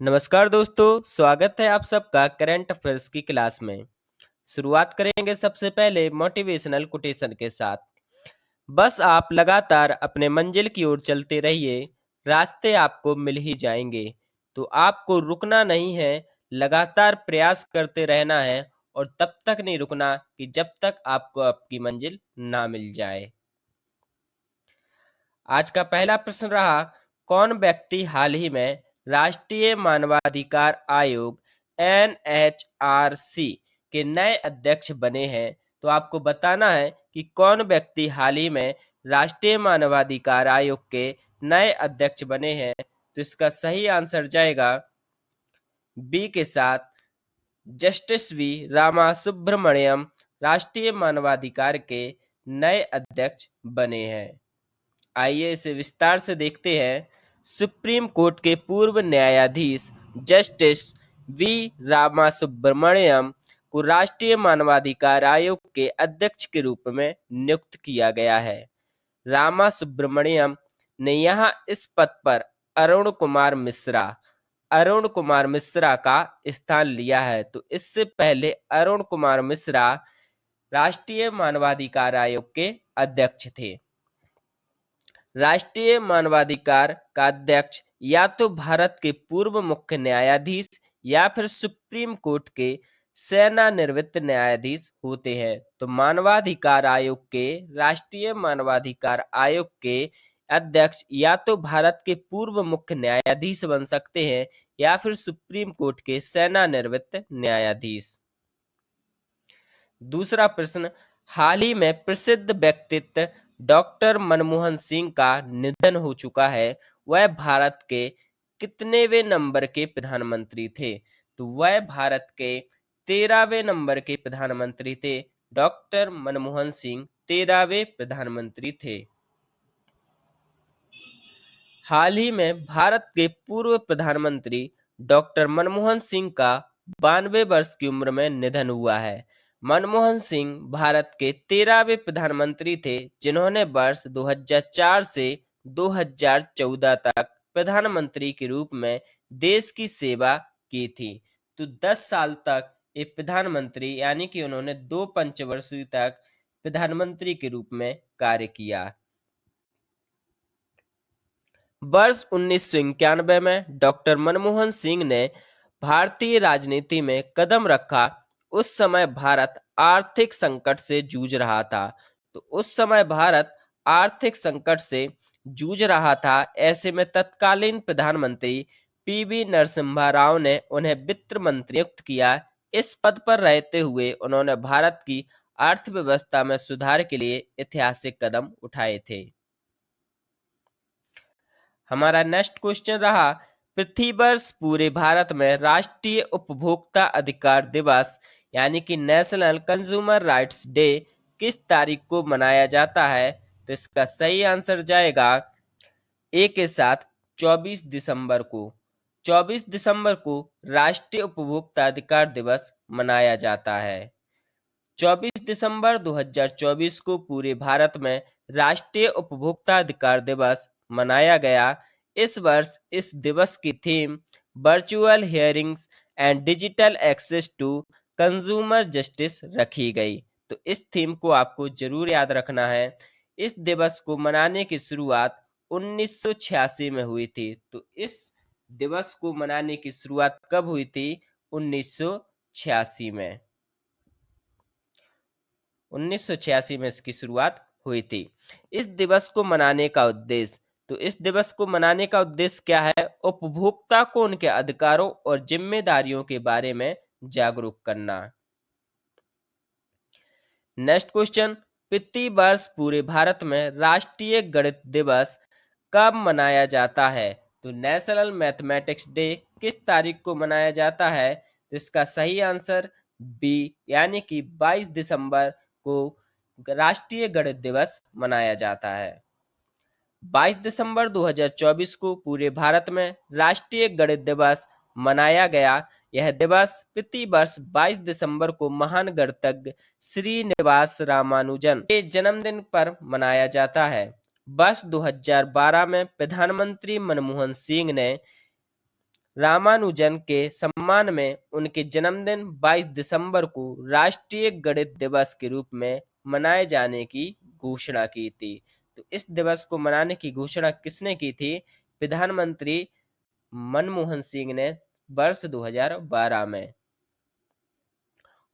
नमस्कार दोस्तों, स्वागत है आप सबका करंट अफेयर्स की क्लास में। शुरुआत करेंगे सबसे पहले मोटिवेशनल कोटेशन के साथ। बस आप लगातार अपने मंजिल की ओर चलते रहिए, रास्ते आपको मिल ही जाएंगे। तो आपको रुकना नहीं है, लगातार प्रयास करते रहना है और तब तक नहीं रुकना कि जब तक आपको आपकी मंजिल ना मिल जाए। आज का पहला प्रश्न रहा, कौन व्यक्ति हाल ही में राष्ट्रीय मानवाधिकार आयोग NHRC के नए अध्यक्ष बने हैं? तो आपको बताना है कि कौन व्यक्ति हाल ही में राष्ट्रीय मानवाधिकार आयोग के नए अध्यक्ष बने हैं। तो इसका सही आंसर जाएगा बी के साथ, जस्टिस वी रामा सुब्रमण्यम राष्ट्रीय मानवाधिकार के नए अध्यक्ष बने हैं। आइए इसे विस्तार से देखते हैं। सुप्रीम कोर्ट के पूर्व न्यायाधीश जस्टिस वी रामासुब्रमण्यम को राष्ट्रीय मानवाधिकार आयोग के अध्यक्ष के रूप में नियुक्त किया गया है। रामासुब्रमण्यम ने यहाँ इस पद पर अरुण कुमार मिश्रा का स्थान लिया है। तो इससे पहले अरुण कुमार मिश्रा राष्ट्रीय मानवाधिकार आयोग के अध्यक्ष थे। राष्ट्रीय मानवाधिकार का अध्यक्ष या तो भारत के पूर्व मुख्य न्यायाधीश या फिर सुप्रीम कोर्ट के सेवानिवृत्त न्यायाधीश होते हैं। तो राष्ट्रीय मानवाधिकार आयोग के अध्यक्ष या तो भारत के पूर्व मुख्य न्यायाधीश बन सकते हैं या फिर सुप्रीम कोर्ट के सेवानिवृत्त न्यायाधीश। दूसरा प्रश्न, हाल ही में प्रसिद्ध व्यक्तित्व डॉक्टर मनमोहन सिंह का निधन हो चुका है। वह भारत के कितनेवें नंबर के प्रधानमंत्री थे? तो वह भारत के 13वें नंबर के प्रधानमंत्री थे। डॉक्टर मनमोहन सिंह 13वें प्रधानमंत्री थे। हाल ही में भारत के पूर्व प्रधानमंत्री डॉक्टर मनमोहन सिंह का 92 वर्ष की उम्र में निधन हुआ है। मनमोहन सिंह भारत के 13वें प्रधानमंत्री थे, जिन्होंने वर्ष 2004 से 2014 तक प्रधानमंत्री के रूप में देश की सेवा की थी। तो 10 साल तक एक प्रधानमंत्री यानी कि उन्होंने 2 पंचवर्षीय तक प्रधानमंत्री के रूप में कार्य किया। वर्ष 1991 में डॉक्टर मनमोहन सिंह ने भारतीय राजनीति में कदम रखा। उस समय भारत आर्थिक संकट से जूझ रहा था। ऐसे में तत्कालीन प्रधानमंत्री पीवी नरसिम्हा राव ने उन्हें वित्त मंत्री नियुक्त किया। इस पद पर रहते हुए उन्होंने भारत की अर्थव्यवस्था में सुधार के लिए ऐतिहासिक कदम उठाए थे। हमारा नेक्स्ट क्वेश्चन रहा, प्रतिवर्ष पूरे भारत में राष्ट्रीय उपभोक्ता अधिकार दिवस यानी कि नेशनल कंज्यूमर राइट्स डे किस तारीख को मनाया जाता है? तो इसका सही आंसर जाएगा ए के साथ 24 दिसंबर को। 24 दिसंबर को राष्ट्रीय उपभोक्ता अधिकार दिवस मनाया जाता है। 24 दिसंबर 2024 को पूरे भारत में राष्ट्रीय उपभोक्ता अधिकार दिवस मनाया गया। इस वर्ष इस दिवस की theme virtual hearings and digital access to consumer justice रखी गई। तो इस थीम को आपको जरूर याद रखना है। इस दिवस को मनाने की शुरुआत 1986 में हुई थी। तो इस दिवस को मनाने की शुरुआत कब हुई थी? 1986 में। 1986 में इसकी शुरुआत हुई थी। इस दिवस को मनाने का उद्देश्य क्या है? उपभोक्ता को उनके अधिकारों और जिम्मेदारियों के बारे में जागरूक करना। नेक्स्ट क्वेश्चन, प्रति वर्ष पूरे भारत में राष्ट्रीय गणित दिवस कब मनाया जाता है? तो नेशनल मैथमेटिक्स डे किस तारीख को मनाया जाता है? तो इसका सही आंसर बी यानी कि 22 दिसंबर को राष्ट्रीय गणित दिवस मनाया जाता है। 22 दिसंबर 2024 को पूरे भारत में राष्ट्रीय गणित दिवस मनाया गया। यह दिवस प्रति वर्ष 22 दिसंबर को महान गणितज्ञ श्रीनिवास रामानुजन के जन्मदिन पर मनाया जाता है। वर्ष 2012 में प्रधानमंत्री मनमोहन सिंह ने रामानुजन के सम्मान में उनके जन्मदिन 22 दिसंबर को राष्ट्रीय गणित दिवस के रूप में मनाए जाने की घोषणा की थी। तो इस दिवस को मनाने की घोषणा किसने की थी? प्रधानमंत्री मनमोहन सिंह ने वर्ष 2012 में।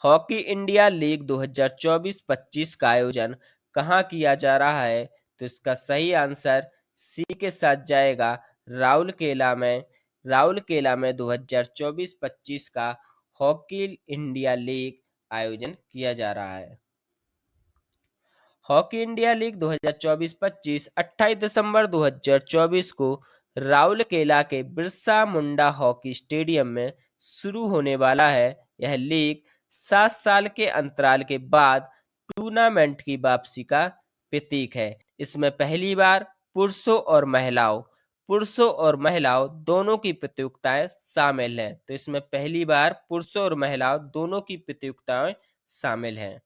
हॉकी इंडिया लीग 2024-25 का आयोजन कहाँ किया जा रहा है? तो इसका सही आंसर सी के साथ जाएगा, राउरकेला में। राउरकेला में 2024-25 का हॉकी इंडिया लीग आयोजन किया जा रहा है। हॉकी इंडिया लीग 2024-25 28 दिसंबर 2024 को राउरकेला के बिरसा मुंडा हॉकी स्टेडियम में शुरू होने वाला है। यह लीग 7 साल के अंतराल के बाद टूर्नामेंट की वापसी का प्रतीक है। इसमें पहली बार पुरुषों और महिलाओं दोनों की प्रतियोगिताएं शामिल हैं। तो इसमें पहली बार पुरुषों और महिलाओं दोनों की प्रतियोगिताएं शामिल हैं।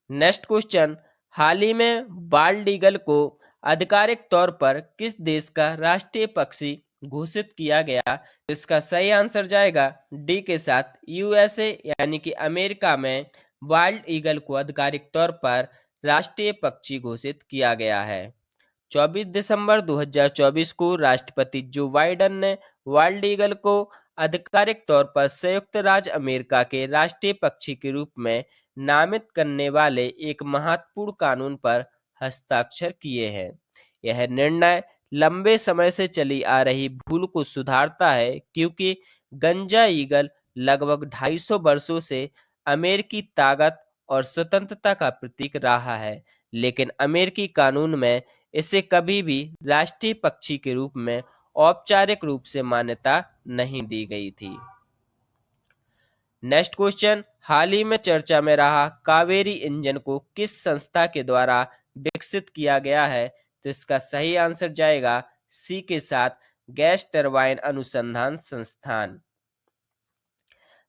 नेक्स्ट क्वेश्चन, हाल ही में बाल्ड ईगल को आधिकारिक तौर पर किस देश का राष्ट्रीय पक्षी घोषित किया गया? तो इसका सही आंसर जाएगा डी के साथ, यूएसए यानी कि अमेरिका में बाल्ड ईगल को आधिकारिक तौर पर राष्ट्रीय पक्षी घोषित किया गया है। 24 दिसंबर 2024 को राष्ट्रपति जो बाइडेन ने बाल्ड ईगल को आधिकारिक तौर पर संयुक्त राज्य अमेरिका के राष्ट्रीय पक्षी के रूप में नामित करने वाले एक महत्वपूर्ण कानून पर हस्ताक्षर किए हैं। यह निर्णय लंबे समय से चली आ रही भूल को सुधारता है, क्योंकि गंजा ईगल लगभग 250 वर्षों से अमेरिकी ताकत और स्वतंत्रता का प्रतीक रहा है, लेकिन अमेरिकी कानून में इसे कभी भी राष्ट्रीय पक्षी के रूप में औपचारिक रूप से मान्यता नहीं दी गई थी। नेक्स्ट क्वेश्चन, हाल ही में चर्चा में रहा कावेरी इंजन को किस संस्था के द्वारा विकसित किया गया है? तो इसका सही आंसर जाएगा सी के साथ, गैस टरबाइन अनुसंधान संस्थान।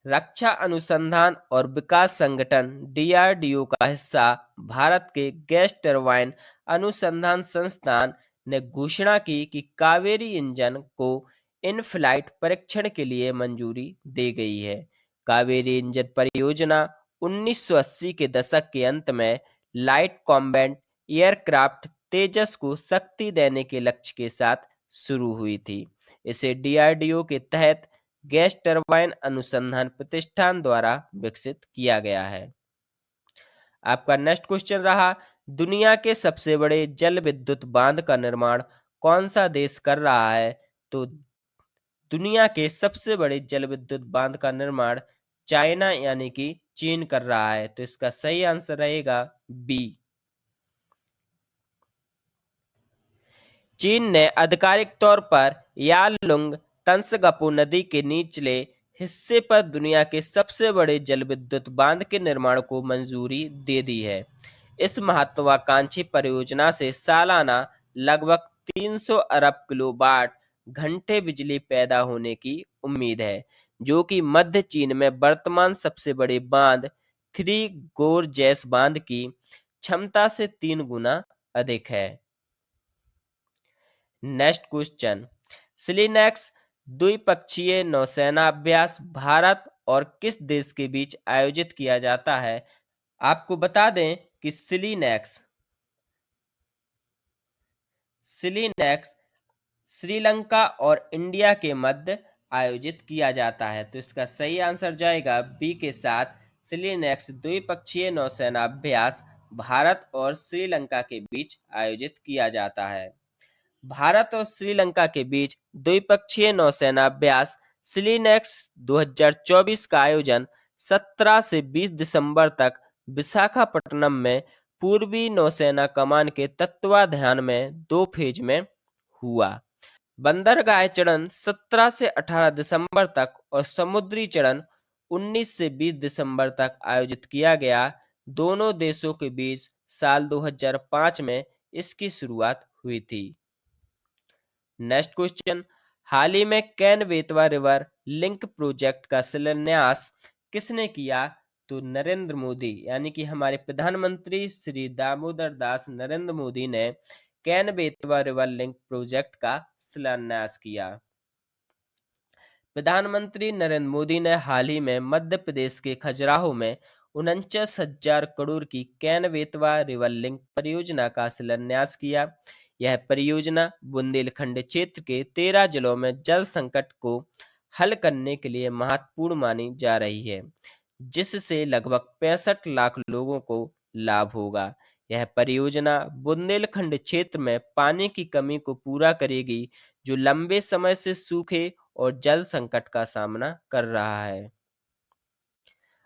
रक्षा अनुसंधान और विकास संगठन डीआरडीओ का हिस्सा भारत के गैस टरबाइन अनुसंधान संस्थान ने घोषणा की कि कावेरी इंजन को इन फ्लाइट परीक्षण के लिए मंजूरी दी गई है। कावेरी इंजन परियोजना 1980 के दशक के अंत में लाइट कॉम्बैट एयरक्राफ्ट तेजस को शक्ति देने के लक्ष्य के साथ शुरू हुई थी। इसे डीआरडीओ के तहत गैस टरबाइन अनुसंधान प्रतिष्ठान द्वारा विकसित किया गया है। आपका नेक्स्ट क्वेश्चन रहा, दुनिया के सबसे बड़े जल विद्युत बांध का निर्माण कौन सा देश कर रहा है? तो दुनिया के सबसे बड़े जल विद्युत बांध का निर्माण चाइना यानी कि चीन कर रहा है। तो इसका सही आंसर रहेगा बी। चीन ने आधिकारिक तौर पर यारलुंग तंसगपो नदी के निचले हिस्से पर दुनिया के सबसे बड़े जल विद्युत बांध के निर्माण को मंजूरी दे दी है। इस महत्वाकांक्षी परियोजना से सालाना लगभग 300 अरब किलोवाट घंटे बिजली पैदा होने की उम्मीद है, जो कि मध्य चीन में वर्तमान सबसे बड़े बांध थ्री गोरजेस बांध की क्षमता से 3 गुना अधिक है। नेक्स्ट क्वेश्चन, सिलिनेक्स द्विपक्षीय नौसेना अभ्यास भारत और किस देश के बीच आयोजित किया जाता है? आपको बता दें कि सिलिनेक्स श्रीलंका और इंडिया के मध्य आयोजित किया जाता है। तो इसका सही आंसर जाएगा बी के साथ, सिलिनेक्स द्विपक्षीय नौसेना अभ्यास भारत और श्रीलंका के बीच आयोजित किया जाता है। भारत और श्रीलंका के बीच द्विपक्षीय नौसेना अभ्यास सिलिनेक्स 2024 का आयोजन 17 से 20 दिसंबर तक विशाखापट्टनम में पूर्वी नौसेना कमान के तत्वाधान में 2 फेज में हुआ। बंदरगाह चरण 17 से 18 दिसंबर तक और समुद्री चरण 19 से 20 दिसंबर तक आयोजित किया गया। दोनों देशों के बीच साल 2005 में इसकी शुरुआत हुई थी। नेक्स्ट क्वेश्चन, हाल ही में can Betwa river link project का शिलान्यास किसने किया? तो नरेंद्र मोदी यानी कि हमारे प्रधानमंत्री श्री दामोदर दास नरेंद्र मोदी ने can Betwa river link project का शिलान्यास किया। प्रधानमंत्री नरेंद्र मोदी ने हाल ही में मध्य प्रदेश के खजुराहो में 49,000 करोड़ की कैन बेतवा रिवर लिंक परियोजना का शिलान्यास किया। यह परियोजना बुंदेलखंड क्षेत्र के 13 जिलों में जल संकट को हल करने के लिए महत्वपूर्ण मानी जा रही है, जिससे लगभग 65 लाख लोगों को लाभ होगा। यह परियोजना बुंदेलखंड क्षेत्र में पानी की कमी को पूरा करेगी, जो लंबे समय से सूखे और जल संकट का सामना कर रहा है।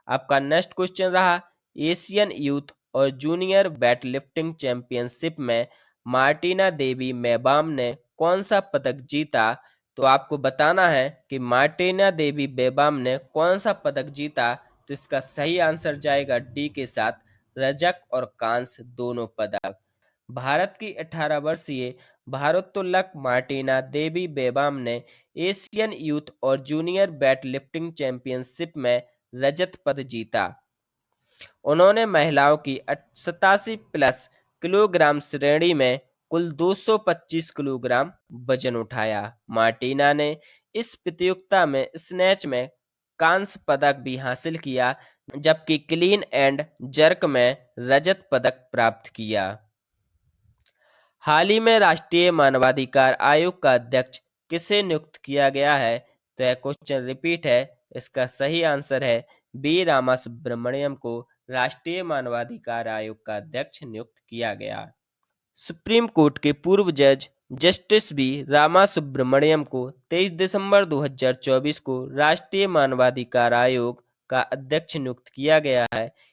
आपका नेक्स्ट क्वेश्चन रहा, एशियन यूथ और जूनियर वेट लिफ्टिंग चैंपियनशिप में मार्टिना देवी मेबाम ने कौन सा पदक जीता? तो आपको बताना है कि मार्टिना देवी बेबाम ने कौन सा पदक जीता। तो इसका सही आंसर जाएगा डी के साथ, रजक और कांस्य दोनों पदक। भारत की 18 वर्षीय भारोत्तोलक मार्टिना देवी बेबाम ने एशियन यूथ और जूनियर वेट लिफ्टिंग चैंपियनशिप में रजत पद जीता। उन्होंने महिलाओं की 87 प्लस किलोग्राम श्रेणी में कुल 225 किलोग्राम वजन उठाया। मार्टिना ने इस प्रतियोगिता में स्नैच में कांस्य पदक भी हासिल किया, जबकि क्लीन एंड जर्क में रजत पदक प्राप्त किया। हाल ही में राष्ट्रीय मानवाधिकार आयोग का अध्यक्ष किसे नियुक्त किया गया है? तो यह क्वेश्चन रिपीट है। इसका सही आंसर है बी रामा सुब्रमण्यम को राष्ट्रीय मानवाधिकार आयोग का अध्यक्ष नियुक्त किया गया। सुप्रीम कोर्ट के पूर्व जज जस्टिस बी रामा सुब्रमण्यम को 23 दिसंबर 2024 को राष्ट्रीय मानवाधिकार आयोग का अध्यक्ष नियुक्त किया गया है।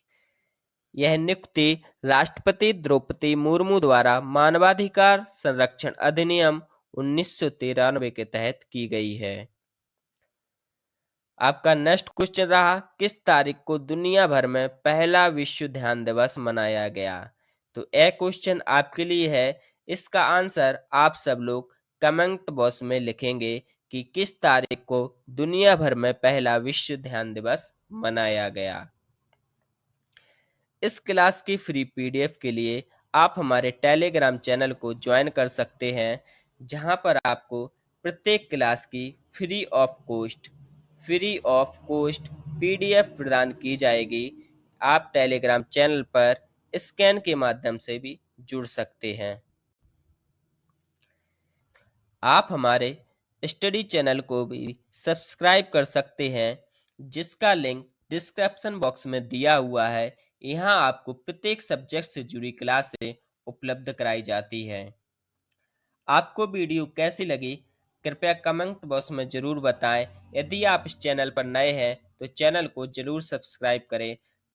यह नियुक्ति राष्ट्रपति द्रौपदी मुर्मू द्वारा मानवाधिकार संरक्षण अधिनियम 1993 के तहत की गई है। आपका नेक्स्ट क्वेश्चन रहा, किस तारीख को दुनिया भर में पहला विश्व ध्यान दिवस मनाया गया? तो यह क्वेश्चन आपके लिए है। इसका आंसर आप सब लोग कमेंट बॉक्स में लिखेंगे कि किस तारीख को दुनिया भर में पहला विश्व ध्यान दिवस मनाया गया। इस क्लास की फ्री पीडीएफ के लिए आप हमारे टेलीग्राम चैनल को ज्वाइन कर सकते हैं, जहां पर आपको प्रत्येक क्लास की फ्री ऑफ कॉस्ट पीडीएफ प्रदान की जाएगी। आप टेलीग्राम चैनल पर स्कैन के माध्यम से भी जुड़ सकते हैं। आप हमारे स्टडी चैनल को भी सब्सक्राइब कर सकते हैं, जिसका लिंक डिस्क्रिप्शन बॉक्स में दिया हुआ है। यहाँ आपको प्रत्येक सब्जेक्ट से जुड़ी क्लासें उपलब्ध कराई जाती हैं। आपको वीडियो कैसी लगी कृपया कमेंट बॉक्स में ज़रूर बताएं। यदि आप इस चैनल पर नए हैं तो चैनल को ज़रूर सब्सक्राइब करें